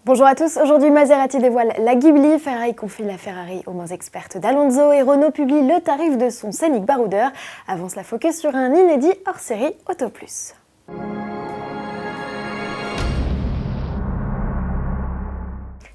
Bonjour à tous, aujourd'hui Maserati dévoile la Ghibli, Ferrari confie la Ferrari aux mains expertes d'Alonso et Renault publie le tarif de son Scénic Baroudeur. Avance la focus sur un inédit hors-série Auto Plus.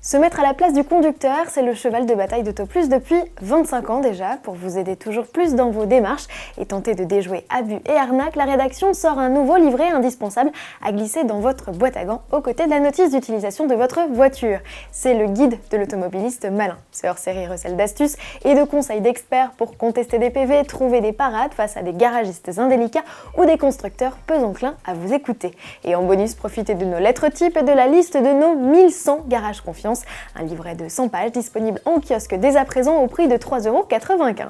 Se mettre à la place du conducteur, c'est le cheval de bataille d'Auto Plus depuis 25 ans déjà. Pour vous aider toujours plus dans vos démarches et tenter de déjouer abus et arnaques, la rédaction sort un nouveau livret indispensable à glisser dans votre boîte à gants aux côtés de la notice d'utilisation de votre voiture. C'est le guide de l'automobiliste malin. Ce hors-série recèle d'astuces et de conseils d'experts pour contester des PV, trouver des parades face à des garagistes indélicats ou des constructeurs peu enclins à vous écouter. Et en bonus, profitez de nos lettres types et de la liste de nos 1100 garages confiance. Un livret de 100 pages disponible en kiosque dès à présent au prix de 3,95 €.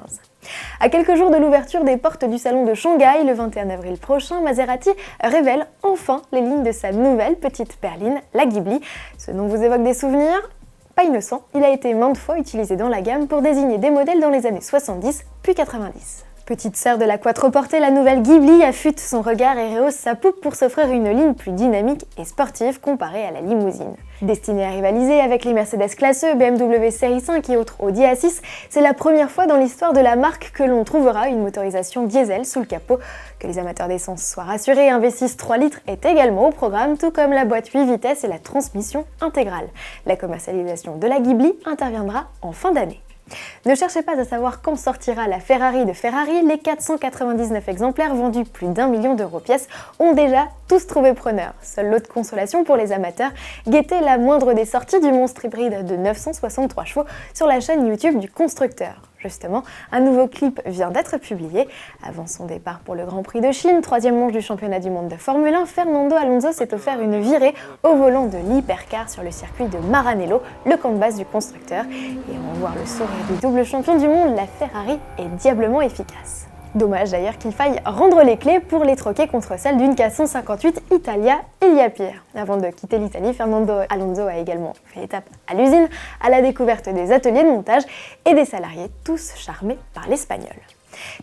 À quelques jours de l'ouverture des portes du salon de Shanghai, le 21 avril prochain, Maserati révèle enfin les lignes de sa nouvelle petite berline, la Ghibli. Ce nom vous évoque des souvenirs ? Pas innocent, il a été maintes fois utilisé dans la gamme pour désigner des modèles dans les années 70 puis 90. Petite sœur de la quattroporte, la nouvelle Ghibli affûte son regard et rehausse sa poupe pour s'offrir une ligne plus dynamique et sportive comparée à la limousine. Destinée à rivaliser avec les Mercedes Classe E, BMW Série 5 et autres Audi A6, c'est la première fois dans l'histoire de la marque que l'on trouvera une motorisation diesel sous le capot. Que les amateurs d'essence soient rassurés, un V6 3 litres est également au programme, tout comme la boîte 8 vitesses et la transmission intégrale. La commercialisation de la Ghibli interviendra en fin d'année. Ne cherchez pas à savoir quand sortira la Ferrari de Ferrari, les 499 exemplaires vendus plus d'1 million d'euros pièce ont déjà tous trouvé preneur. Seule l'autre consolation pour les amateurs, guettez la moindre des sorties du monstre hybride de 963 chevaux sur la chaîne YouTube du constructeur. Justement, un nouveau clip vient d'être publié. Avant son départ pour le Grand Prix de Chine, troisième manche du championnat du monde de Formule 1, Fernando Alonso s'est offert une virée au volant de l'hypercar sur le circuit de Maranello, le camp de base du constructeur. Et en voir le sourire du double champion du monde, la Ferrari est diablement efficace. Dommage d'ailleurs qu'il faille rendre les clés pour les troquer contre celles d'une K158 Italia, il y a pire. Avant de quitter l'Italie, Fernando Alonso a également fait étape à l'usine, à la découverte des ateliers de montage et des salariés tous charmés par l'espagnol.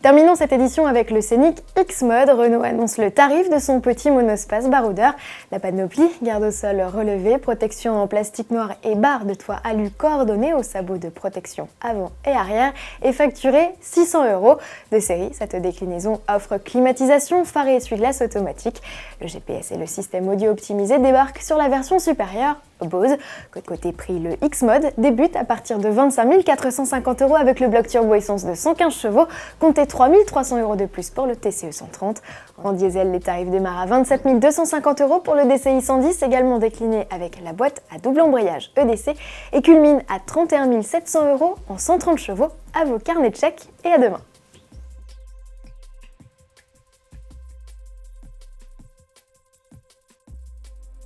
Terminons cette édition avec le Scénic X-Mode. Renault annonce le tarif de son petit monospace baroudeur. La panoplie, garde au sol relevé, protection en plastique noir et barre de toit alu coordonnée au sabot de protection avant et arrière est facturée 600 €. De série, cette déclinaison offre climatisation, phare et essuie-glace automatique. Le GPS et le système audio optimisé débarquent sur la version supérieure Bose. Côté prix, le X-Mode débute à partir de 25 450 € avec le bloc turbo essence de 115 chevaux, comptez 3 300 € de plus pour le TCE 130. En diesel, les tarifs démarrent à 27 250 € pour le DCI 110, également décliné avec la boîte à double embrayage EDC, et culmine à 31 700 € en 130 chevaux. À vos carnets de chèques et à demain.